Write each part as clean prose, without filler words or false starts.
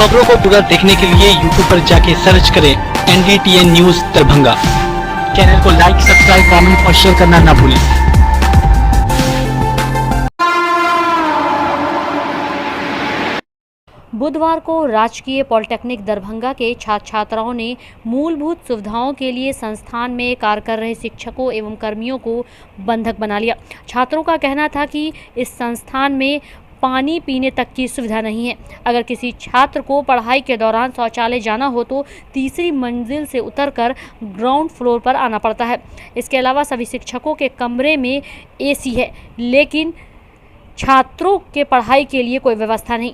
खबरों को पूरा देखने के लिए YouTube पर जाके सर्च करें NDTN न्यूज दरभंगा। चैनल को लाइक, सब्सक्राइब, कमेंट और शेयर करना ना भूलें। बुधवार को राजकीय पॉलिटेक्निक दरभंगा के छात्र छात्राओं ने मूलभूत सुविधाओं के लिए संस्थान में कार्य कर रहे शिक्षकों एवं कर्मियों को बंधक बना लिया। छात्रों का कहना था कि इस संस्थान में पानी पीने तक की सुविधा नहीं है। अगर किसी छात्र को पढ़ाई के दौरान शौचालय जाना हो तो तीसरी मंजिल से उतरकर ग्राउंड फ्लोर पर आना पड़ता है। इसके अलावा सभी शिक्षकों के कमरे में एसी है, लेकिन छात्रों के पढ़ाई के लिए कोई व्यवस्था नहीं,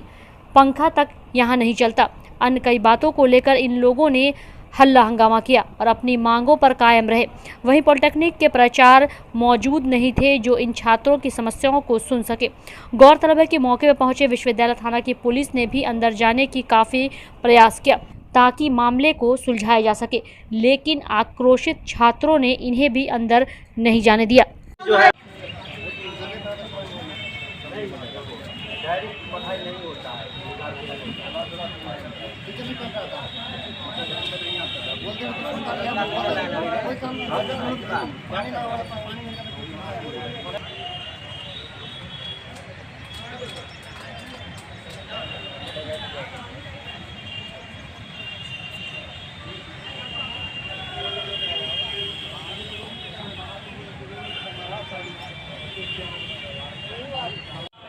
पंखा तक यहाँ नहीं चलता। अन्य कई बातों को लेकर इन लोगों ने हल्ला हंगामा किया और अपनी मांगों पर कायम रहे। वहीं पॉलिटेक्निक के प्राचार्य मौजूद नहीं थे जो इन छात्रों की समस्याओं को सुन सके। गौरतलब है कि मौके पर पहुंचे विश्वविद्यालय थाना की पुलिस ने भी अंदर जाने की काफ़ी प्रयास किया ताकि मामले को सुलझाया जा सके, लेकिन आक्रोशित छात्रों ने इन्हें भी अंदर नहीं जाने दिया।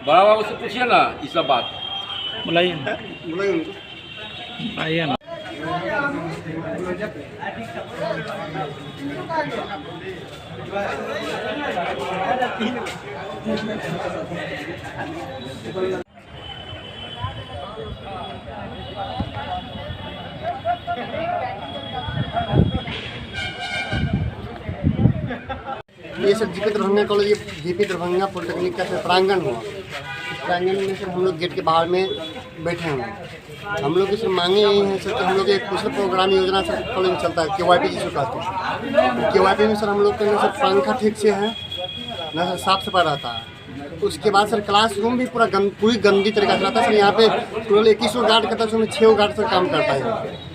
बड़ा बाबू से पूछिए ना ये सब बात। बुलाइए आइए ना। ये sir GP Darbhanga college, GP Darbhanga polytechnic का प्रांगण हुआ। इस प्रांगण में सर हम लोग गेट के बाहर में बैठे हुए हैं। हम लोग की सर मांगे यही हैं सर कि हम लोग एक कुशल प्रोग्राम योजना सर कॉलेज में चलता है, KYP जिसको कहते हैं। KYP में सर हम लोग के ना सर पंखा ठीक से है ना, सर साफ सफाई रहता है। उसके बाद सर क्लासरूम भी पूरी गंदी तरीके से रहता है सर। यहाँ पे टोटल 21 गार्ड करता है, उसमें 6 गार्ड सर काम करता है।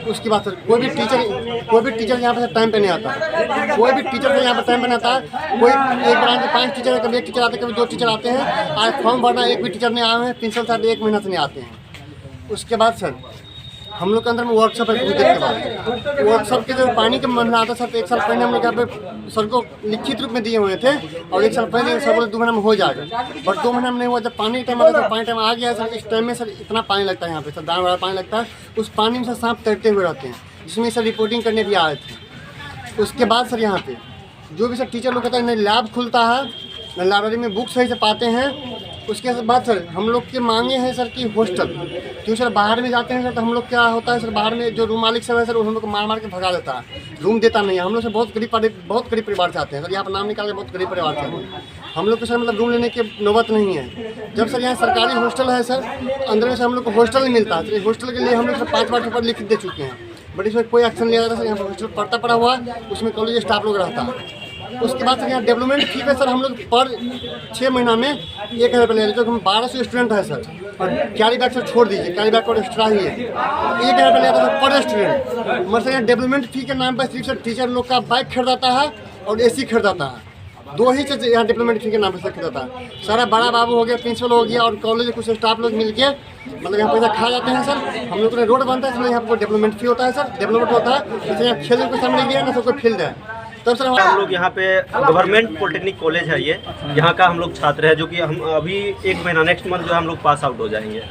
उसके बाद सर कोई भी टीचर यहाँ पे टाइम पे नहीं आता। कोई भी टीचर से यहाँ पर टाइम पे नहीं आता। कोई एक बार 5 टीचर है, कभी 1 टीचर आते हैं, कभी 2 टीचर आते हैं। आज फॉर्म भरना एक भी टीचर नहीं आए हैं। प्रिंसिपल साहब 1 महीना से नहीं आते हैं। उसके बाद सर हम लोग के अंदर में वर्कशॉप है। के बाद वर्कशॉप के जो पानी का महीना आता सर, तो 1 साल पहले हम लोग यहाँ पे सर को लिखित रूप में दिए हुए थे और 1 साल पहले सर बोले 2 महीना में हो जाएगा, बट 2 महीना में नहीं हुआ। जब पानी टाइम आता है, पानी टाइम आ गया सर। इस टाइम में सर इतना पानी लगता है यहाँ पे सर, दाना वाला पानी लगता है। उस पानी में सर सांप तैरते हुए रहते हैं, जिसमें सर रिपोर्टिंग करने भी आए थे। उसके बाद सर यहाँ पे जो भी सर टीचर लोग कहते हैं, न लैब खुलता है, न लाइब्रेरी में बुक सही से पाते हैं। उसके बाद सर हम लोग के मांगे हैं सर कि हॉस्टल, क्यों सर बाहर में जाते हैं सर तो हम लोग क्या होता है सर, बाहर में जो रूम मालिक सब है सर हम लोग को मार के भगा देता है, रूम देता नहीं है। हम लोग से बहुत गरीब परिवार से आते हैं सर, यहाँ पर नाम निकाल के बहुत गरीब परिवार से आते हैं। हम लोग को सर मतलब रूम लेने की नौबत नहीं है। जब सर यहाँ सरकारी हॉस्टल है सर, अंदर में से हम लोग को हॉस्टल नहीं मिलता है। हॉस्टल के लिए हम लोग सर 5 बार पेपर लिख दे चुके हैं, बट इसमें कोई एक्शन नहीं आता सर। यहाँ पर हॉस्टल पड़ता पड़ा हुआ, उसमें कॉलेज स्टाफ लोग रहता है। उसके बाद सर यहाँ डेवलपमेंट फी पे सर हम लोग पर 6 महीना में 1000 रुपये ले रहे, जो हम 1200 स्टूडेंट है सर। और कैरी बैग सर छोड़ दीजिए, कैरी बैग को एक्स्ट्रा ही है, 1000 रुपये लेता है पर स्टूडेंट। मगर सर यहाँ डेवलपमेंट फी के नाम पर सिर्फ सर टीचर लोग का बाइक खरीदाता है और AC खरीदाता है। 2 ही चीज़ यहाँ डेवलपमेंट फी के नाम पर सर खरीदाता है। सारा बड़ा बाबू हो गया, प्रिंसिपल हो गया और कॉलेज के कुछ स्टाफ लोग मिल के मतलब यहाँ पैसा खा जाते हैं सर। हम लोग को रोड बनता है सर, यहाँ पर डेवलपमेंट फी होता है सर, डेवलपमेंट होता है। जैसे यहाँ खेलने को सामने दिया ना, सबको फील्ड है। तब सर हम लोग यहाँ पे गवर्नमेंट पॉलिटेक्निक कॉलेज है ये, यहाँ का हम लोग छात्र है, जो कि हम अभी 1 महीना नेक्स्ट मंथ जो हम लोग पास आउट हो जाएंगे।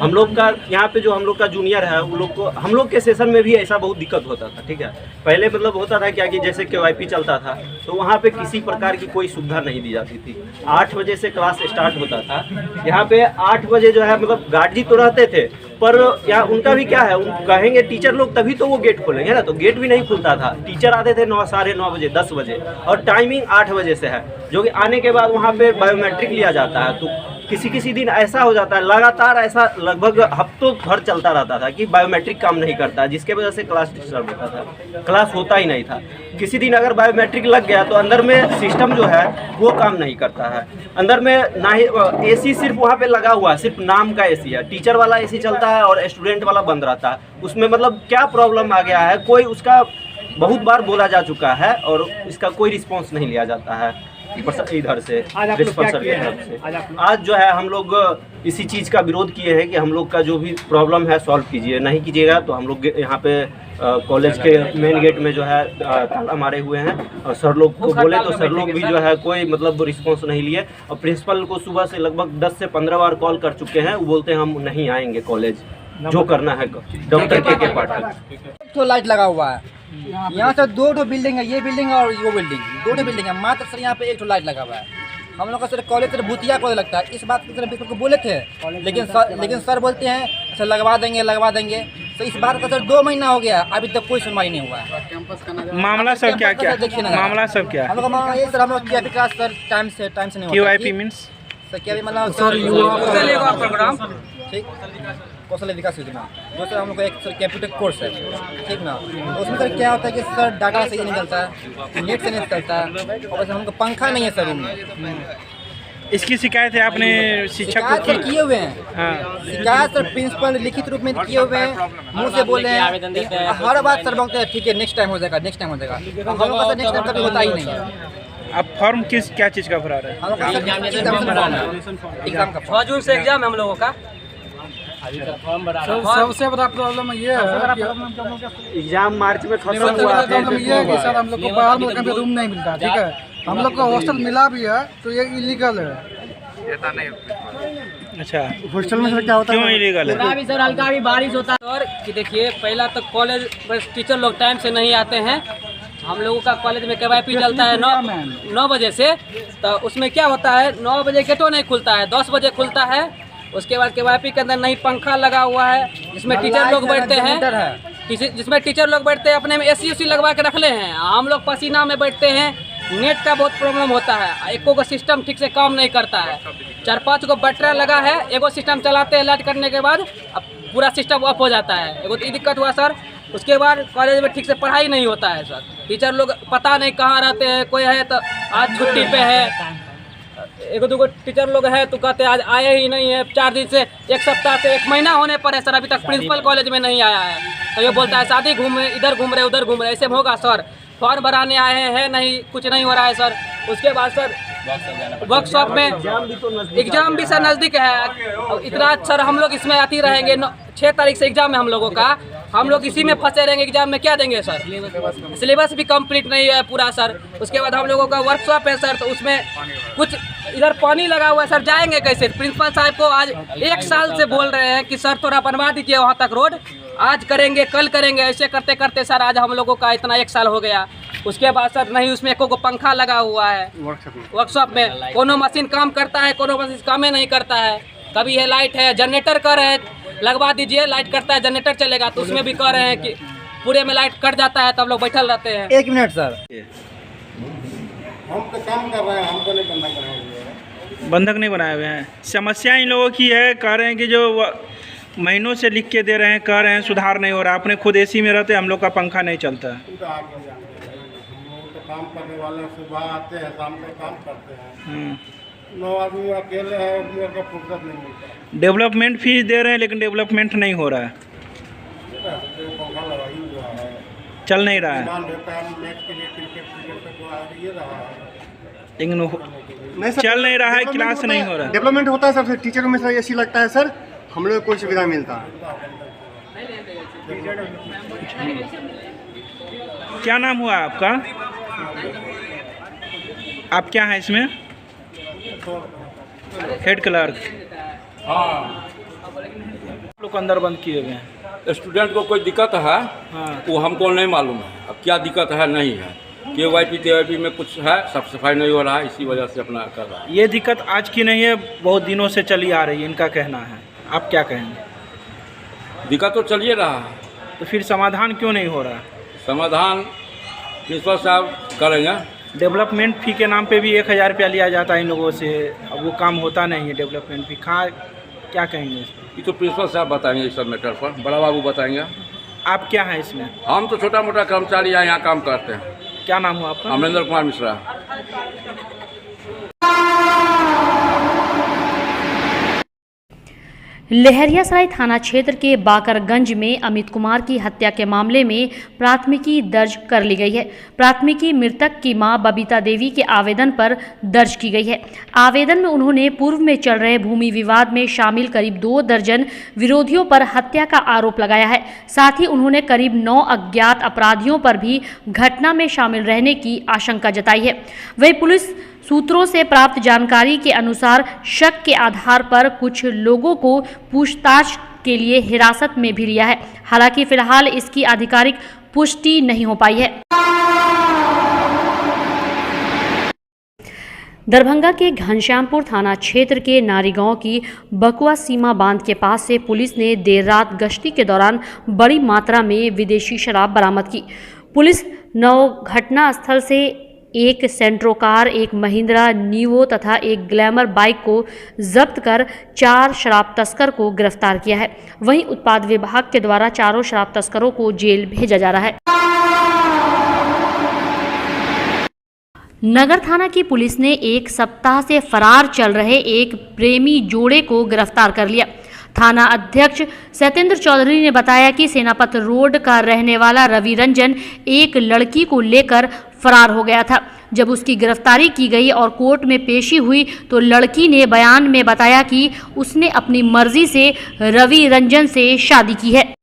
हम लोग का यहाँ पे जो हम लोग का जूनियर है उन लोग को, हम लोग के सेशन में भी ऐसा बहुत दिक्कत होता था। ठीक है, पहले मतलब होता था क्या कि जैसे KYP चलता था तो वहाँ पे किसी प्रकार की कोई सुविधा नहीं दी जाती थी। 8 बजे से क्लास स्टार्ट होता था। यहाँ पे 8 बजे जो है मतलब गार्ड तो रहते थे, पर यहाँ उनका भी क्या है, उन कहेंगे टीचर लोग तभी तो वो गेट खोलेंगे ना, तो गेट भी नहीं खुलता था। टीचर आते थे 9, साढ़े 9 बजे, 10 बजे, और टाइमिंग 8 बजे से है, जो कि आने के बाद वहाँ पे बायोमेट्रिक लिया जाता है। तो किसी किसी दिन ऐसा हो जाता है, लगातार ऐसा लगभग हफ्तों भर चलता रहता था कि बायोमेट्रिक काम नहीं करता, जिसके वजह से क्लास डिस्टर्ब होता था, क्लास होता ही नहीं था। किसी दिन अगर बायोमेट्रिक लग गया तो अंदर में सिस्टम जो है वो काम नहीं करता है। अंदर में ना ही एसी सिर्फ वहाँ पे लगा हुआ है, सिर्फ नाम का एसी है, टीचर वाला एसी चलता है और स्टूडेंट वाला बंद रहता है। उसमें मतलब क्या प्रॉब्लम आ गया है, कोई उसका बहुत बार बोला जा चुका है और इसका कोई रिस्पॉन्स नहीं लिया जाता है इधर से, प्रिंसिपल सर की तरफ से। आज जो है हम लोग इसी चीज़ का विरोध किए हैं कि हम लोग का जो भी प्रॉब्लम है सॉल्व कीजिए, नहीं कीजिएगा तो हम लोग यहाँ पे कॉलेज के मेन गेट में जो है ताला मारे हुए हैं। और सर लोग को बोले तो सर लोग भी जो है कोई मतलब रिस्पॉन्स नहीं लिए, और प्रिंसिपल को सुबह से लगभग 10 से 15 बार कॉल कर चुके हैं। वो बोलते हैं हम नहीं आएंगे कॉलेज, जो करना है डॉक्टर के पाठक। तो लाइट लगा हुआ है यहाँ से, 2 बिल्डिंग है, ये बिल्डिंग और वो बिल्डिंग, 2 बिल्डिंग है, मात्र सर यहाँ पे 1 लाइट लगा हुआ है। हम लोग का सर कॉलेज सर भूतिया कॉलेज लगता है, इस बात की तरफ को बोले थे, लेकिन सर बोलते हैं सर लगवा देंगे। तो इस बात का सर 2 महीना हो गया, अभी तक कोई सुनवाई नहीं हुआ है। मामला सब क्या मामला सब क्या हम लोग का मामला ये सर, हम लोग क्या विकास सर टाइम से नहीं QIP मीन्स सर, क्या मतलब सर प्रोग्राम, ठीक, कौशल विकास योजना, जो सर हम लोग का एक सर कंप्यूटर कोर्स है, ठीक ना। उसमें सर क्या होता है कि सर डाटा सही नहीं निकलता है, नेट से नहीं निकलता है, और वैसे हमको पंखा नहीं है सर रूम में। इसकी शिकायत है आपने शिक्षक को सर किए हुए हैं, हाँ। शिकायत सर प्रिंसिपल लिखित रूप में किए हुए हैं, मुँह से बोले हैं, हर बात सर बोलते हैं ठीक है नेक्स्ट टाइम हो जाएगा। हम लोग का सर नेक्स्ट टाइम कभी होता ही नहीं है। आप फॉर्म क्या चीज़ का भरा रहे हैं? हम लोग का एग्जाम का 6 जून से एग्जाम है हम लोगों का। सबसे बड़ा प्रॉब्लम ये है, एग्जाम मार्च में खत्म हुआ प्रॉब्लम ये है कि सर हम लोग को बाहर में कहीं रूम नहीं मिलता, ठीक है। हम लोग को हॉस्टल मिला भी है तो ये इलीगल है। अच्छा, हॉस्टल में सर क्या होता है, क्यों इलीगल है? भी सर हल्का भी बारिश होता है और कि देखिए पहला तो कॉलेज बस टीचर लोग टाइम से नहीं आते हैं। हम लोगों का कॉलेज में KYP चलता है 9 बजे से, तो उसमें क्या होता है 9 बजे गेटो नहीं खुलता है, 10 बजे खुलता है। उसके बाद KYP के अंदर नहीं पंखा लगा हुआ है, जिसमें टीचर लोग बैठते हैं, अपने में AC लगवा के रख ले हैं। हम लोग पसीना में बैठते हैं, नेट का बहुत प्रॉब्लम होता है, एको को सिस्टम ठीक से काम नहीं करता है। 4-5 को बैटरी लगा है, एगो सिस्टम चलाते हैं, लाइट करने के बाद अब पूरा सिस्टम ऑफ हो जाता है। एगो तो दिक्कत हुआ सर। उसके बाद कॉलेज में ठीक से पढ़ाई नहीं होता है सर, टीचर लोग पता नहीं कहाँ रहते हैं, कोई है तो आज छुट्टी पे है, एगो 2 टीचर लोग है तो कहते आज आए ही नहीं है। 4 दिन से 1 सप्ताह से 1 महीना होने पर है सर, अभी तक प्रिंसिपल कॉलेज में नहीं आया है। तो ये बोलता है शादी घूम रहे, इधर घूम रहे उधर घूम रहे, ऐसे में होगा सर? फॉर्म भराने आए हैं, नहीं कुछ नहीं हो रहा है सर। उसके बाद सर वर्कशॉप में एग्जाम भी सर नज़दीक है, इतना सर हम लोग इसमें आती रहेंगे। 6 तारीख से एग्जाम है हम लोगों का, हम लोग इसी में फंसे रहेंगे। एग्जाम में क्या देंगे सर? सिलेबस भी कंप्लीट नहीं है पूरा सर। उसके बाद हम लोगों का वर्कशॉप है सर, तो उसमें कुछ इधर पानी लगा हुआ है सर, जाएंगे कैसे? प्रिंसिपल साहब को आज 1 साल से बोल रहे हैं कि सर थोड़ा बनवा दीजिए वहाँ तक रोड, आज करेंगे कल करेंगे, ऐसे करते करते सर आज हम लोगों का इतना 1 साल हो गया। उसके बाद सर नहीं उसमें एको को पंखा लगा हुआ है वर्कशॉप में, कोनो मशीन काम करता है, कोनो मशीन काम नहीं करता है। कभी है लाइट है, जनरेटर कर रहे हैं लगवा दीजिए, लाइट करता है जनरेटर चलेगा, तो उसमें भी कह रहे हैं कि पूरे में लाइट कट जाता है, तब लोग बैठल रहते हैं। 1 मिनट सर, हम तो काम कर रहे हैं, हमको नहीं बंधक बनाए हुए हैं। बंधक नहीं बनाए हुए हैं। समस्या इन लोगों की है, कह रहे हैं कि जो महीनों से लिख के दे रहे हैं, कह रहे हैं सुधार नहीं हो रहा। अपने खुद AC में रहते, हम लोग का पंखा नहीं चलता। काम करने वाले सुबह आते हैं, शाम को काम करते हैं, 9 आदमी अकेले हैं, उसमें का फुर्सत नहीं मिलता। डेवलपमेंट फीस दे रहे हैं लेकिन डेवलपमेंट नहीं हो रहा है, पंखा लगा ही हुआ है, चल नहीं रहा है। मैच के लिए क्रिकेट को आ ये रहा है, लेकिन चल नहीं रहा है, क्लास नहीं हो रहा है। डेवलपमेंट होता है सर, टीचरों में सर AC लगता है सर, हम लोग को कोई सुविधा मिलता है। क्या नाम हुआ आपका? आप क्या हैं इसमें? Head clerk. हाँ, लोग अंदर बंद किए हुए हैं। स्टूडेंट को कोई दिक्कत है हाँ, वो हमको नहीं मालूम है, अब क्या दिक्कत है नहीं है। KYP में कुछ है, साफ सफाई नहीं हो रहा है, इसी वजह से अपना कर रहा है। ये दिक्कत आज की नहीं है, बहुत दिनों से चली आ रही है, इनका कहना है। आप क्या कहेंगे? दिक्कत तो चलिए रहा है, तो फिर समाधान क्यों नहीं हो रहा? समाधान प्रिंसिपल साहब करेंगे। डेवलपमेंट फ़ी के नाम पे भी 1000 रुपया लिया जाता है इन लोगों से। अब वो काम होता नहीं है डेवलपमेंट फ़ी। कहाँ क्या कहेंगे इस पर? ये तो प्रिंसिपल साहब बताएंगे इस सब मैटर पर, बड़ा बाबू बताएंगे। आप क्या हैं इसमें? हम तो छोटा मोटा कर्मचारी यहाँ काम करते हैं। क्या नाम हुआ आपका? अमरेंद्र कुमार मिश्रा। लहरियासराय थाना क्षेत्र के बाकरगंज में अमित कुमार की हत्या के मामले में प्राथमिकी दर्ज कर ली गई है। प्राथमिकी मृतक की मां बबीता देवी के आवेदन पर दर्ज की गई है। आवेदन में उन्होंने पूर्व में चल रहे भूमि विवाद में शामिल करीब 2 दर्जन विरोधियों पर हत्या का आरोप लगाया है। साथ ही उन्होंने करीब 9 अज्ञात अपराधियों पर भी घटना में शामिल रहने की आशंका जताई है। वहीं पुलिस सूत्रों से प्राप्त जानकारी के अनुसार शक के आधार पर कुछ लोगों को पूछताछ के लिए हिरासत में भी लिया है। हालांकि फिलहाल इसकी आधिकारिक पुष्टि नहीं हो पाई है। दरभंगा के घनश्यामपुर थाना क्षेत्र के नारीगांव की बकुआ सीमा बांध के पास से पुलिस ने देर रात गश्ती के दौरान बड़ी मात्रा में विदेशी शराब बरामद की। पुलिस घटना स्थल से एक सेंट्रो कार, एक महिंद्रा नीवो तथा एक ग्लैमर बाइक को जब्त कर 4 शराब तस्कर को गिरफ्तार किया है। वहीं उत्पाद विभाग के द्वारा चारों शराब तस्करों को जेल भेजा जा रहा है। नगर थाना की पुलिस ने 1 सप्ताह से फरार चल रहे एक प्रेमी जोड़े को गिरफ्तार कर लिया। थाना अध्यक्ष सत्येंद्र चौधरी ने बताया कि सेनापत रोड का रहने वाला रवि रंजन एक लड़की को लेकर फरार हो गया था। जब उसकी गिरफ्तारी की गई और कोर्ट में पेशी हुई तो लड़की ने बयान में बताया कि उसने अपनी मर्जी से रवि रंजन से शादी की है।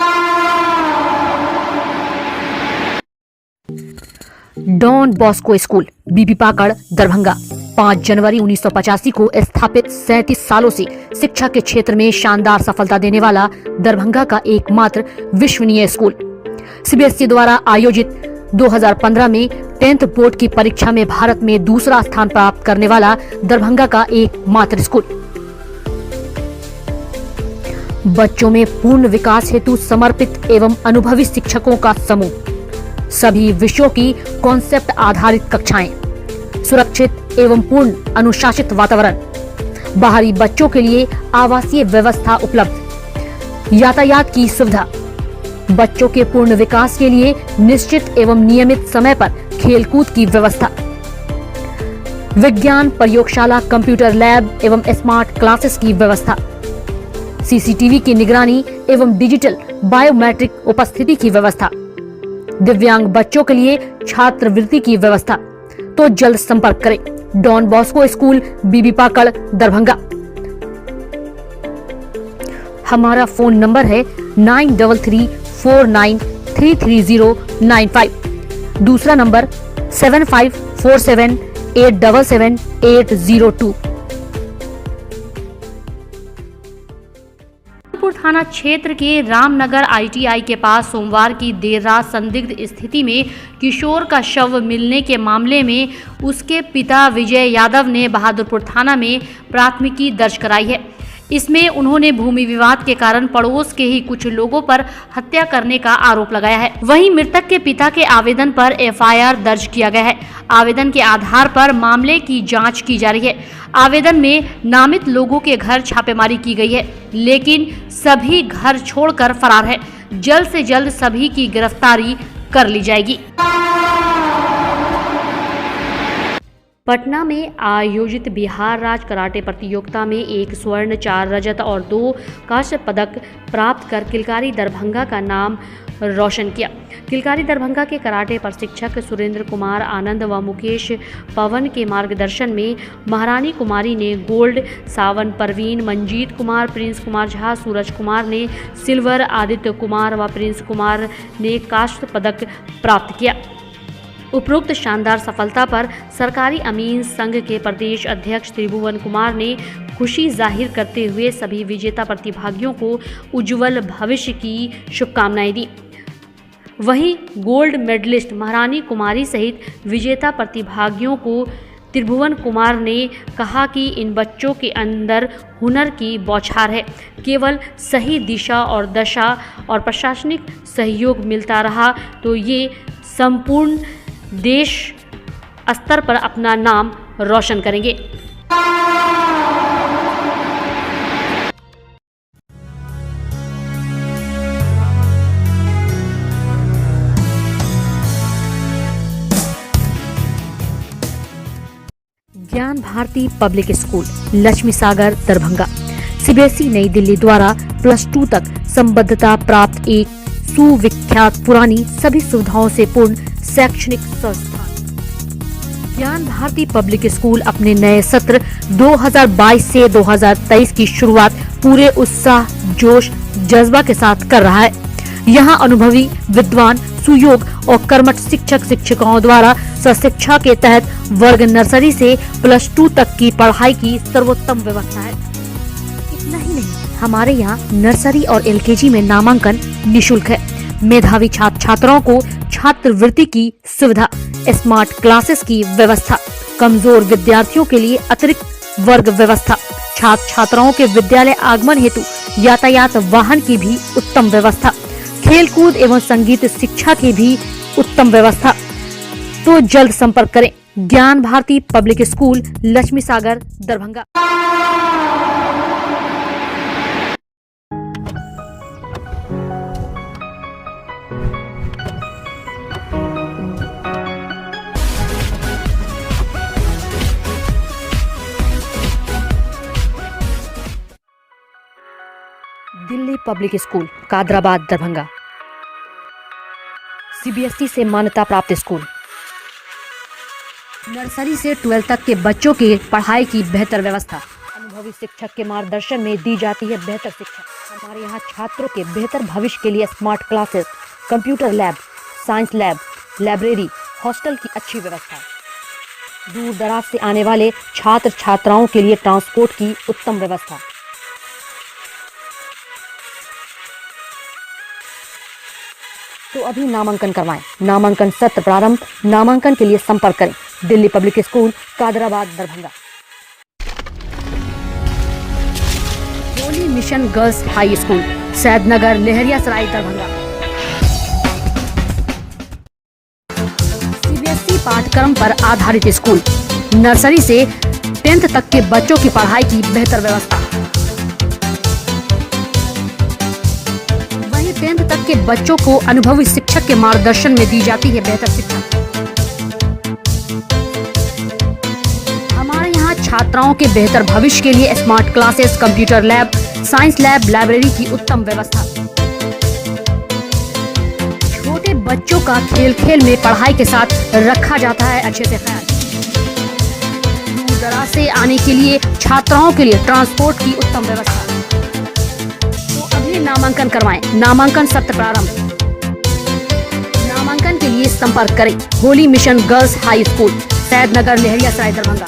डॉन बॉस्को स्कूल बीबी पाकड़ दरभंगा 5 जनवरी 1985 को स्थापित 37 सालों से शिक्षा के क्षेत्र में शानदार सफलता देने वाला दरभंगा का एकमात्र विश्वसनीय स्कूल। सीबीएसई द्वारा आयोजित 2015 में 10th बोर्ड की परीक्षा में भारत में दूसरा स्थान प्राप्त करने वाला दरभंगा का एकमात्र स्कूल। बच्चों में पूर्ण विकास हेतु समर्पित एवं अनुभवी शिक्षकों का समूह, सभी विषयों की कॉन्सेप्ट आधारित कक्षाएं, सुरक्षित एवं पूर्ण अनुशासित वातावरण, बाहरी बच्चों के लिए आवासीय व्यवस्था उपलब्ध, यातायात की सुविधा, बच्चों के पूर्ण विकास के लिए निश्चित एवं नियमित समय पर खेलकूद की व्यवस्था, विज्ञान प्रयोगशाला, कंप्यूटर लैब एवं स्मार्ट क्लासेस की व्यवस्था, सीसीटीवी की निगरानी एवं डिजिटल बायोमेट्रिक उपस्थिति की व्यवस्था, दिव्यांग बच्चों के लिए छात्रवृत्ति की व्यवस्था। तो जल्द संपर्क करें। डॉन बॉस्को स्कूल बीबी पाकड़ दरभंगा। हमारा फोन नंबर है 9334933095। दूसरा नंबर 7547877802। थाना क्षेत्र के रामनगर आईटीआई के पास सोमवार की देर रात संदिग्ध स्थिति में किशोर का शव मिलने के मामले में उसके पिता विजय यादव ने बहादुरपुर थाना में प्राथमिकी दर्ज कराई है। इसमें उन्होंने भूमि विवाद के कारण पड़ोस के ही कुछ लोगों पर हत्या करने का आरोप लगाया है। वहीं मृतक के पिता के आवेदन पर एफआईआर दर्ज किया गया है। आवेदन के आधार पर मामले की जांच की जा रही है। आवेदन में नामित लोगों के घर छापेमारी की गई है, लेकिन सभी घर छोड़कर फरार है। जल्द से जल्द सभी की गिरफ्तारी कर ली जाएगी। पटना में आयोजित बिहार राज्य कराटे प्रतियोगिता में 1 स्वर्ण, 4 रजत और 2 कांस्य पदक प्राप्त कर किलकारी दरभंगा का नाम रोशन किया। किलकारी दरभंगा के कराटे प्रशिक्षक सुरेंद्र कुमार आनंद व मुकेश पवन के मार्गदर्शन में महारानी कुमारी ने गोल्ड, सावन परवीन, मंजीत कुमार, प्रिंस कुमार झा, सूरज कुमार ने सिल्वर, आदित्य कुमार व प्रिंस कुमार ने कांस्य पदक प्राप्त किया। उपरोक्त शानदार सफलता पर सरकारी अमीन संघ के प्रदेश अध्यक्ष त्रिभुवन कुमार ने खुशी जाहिर करते हुए सभी विजेता प्रतिभागियों को उज्जवल भविष्य की शुभकामनाएं दी। वहीं गोल्ड मेडलिस्ट महारानी कुमारी सहित विजेता प्रतिभागियों को त्रिभुवन कुमार ने कहा कि इन बच्चों के अंदर हुनर की बौछार है। केवल सही दिशा और दशा और प्रशासनिक सहयोग मिलता रहा तो ये संपूर्ण देश स्तर पर अपना नाम रोशन करेंगे। ज्ञान Bharati public school Laxmi Sagar Darbhanga CBSE नई दिल्ली द्वारा +2 तक संबद्धता प्राप्त एक सुविख्यात पुरानी सभी सुविधाओं से पूर्ण शैक्षणिक संस्थान। ज्ञान भारती पब्लिक स्कूल अपने नए सत्र 2022 से 2023 की शुरुआत पूरे उत्साह, जोश, जज्बा के साथ कर रहा है। यहाँ अनुभवी, विद्वान, सुयोग और कर्मठ शिक्षक शिक्षिकाओं द्वारा सशिक्षा के तहत वर्ग नर्सरी से +2 तक की पढ़ाई की सर्वोत्तम व्यवस्था है। इतना ही नहीं, हमारे यहाँ नर्सरी और एलकेजी में नामांकन निःशुल्क है। मेधावी छात्र छात्राओं को छात्रवृत्ति की सुविधा, स्मार्ट क्लासेस की व्यवस्था, कमजोर विद्यार्थियों के लिए अतिरिक्त वर्ग व्यवस्था, छात्र छात्राओं के विद्यालय आगमन हेतु यातायात वाहन की भी उत्तम व्यवस्था, खेलकूद एवं संगीत शिक्षा की भी उत्तम व्यवस्था। तो जल्द संपर्क करें Gyan Bharati public school Laxmi Sagar Darbhanga. Delhi public school Kadrabad Darbhanga CBSE से मान्यता प्राप्त स्कूल। नर्सरी से 12 तक के बच्चों की पढ़ाई की बेहतर व्यवस्था, अनुभवी शिक्षक के मार्गदर्शन में दी जाती है बेहतर शिक्षा। हमारे यहाँ छात्रों के बेहतर भविष्य के लिए smart classes, computer lab, science lab, library, hostel की अच्छी व्यवस्था। दूर दराज से आने वाले छात्र छात्राओं के लिए ट्रांसपोर्ट की उत्तम व्यवस्था। तो अभी नामांकन करवाएं। नामांकन सत्र प्रारंभ। नामांकन के लिए संपर्क करें Delhi public school Kadrabad Darbhanga. Holy mission girls high school Saidnagar Laheriasarai Darbhanga. CBSE पाठ्यक्रम पर आधारित स्कूल। नर्सरी से 10th तक के बच्चों की पढ़ाई की बेहतर व्यवस्था। 10th तक के बच्चों को अनुभवी शिक्षक के मार्गदर्शन में दी जाती है बेहतर शिक्षा। हमारे यहाँ छात्राओं के बेहतर भविष्य के लिए smart classes, computer lab, science lab, library की उत्तम व्यवस्था। छोटे बच्चों का खेल खेल में पढ़ाई के साथ रखा जाता है अच्छे से ख्याल। दूर दराज से आने के लिए छात्राओं के लिए ट्रांसपोर्ट की उत्तम व्यवस्था। नामांकन करवाएं। नामांकन सत्र प्रारंभ। नामांकन के लिए संपर्क करें Holi mission girls high school Saidnagar Laheriasarai Darbhanga.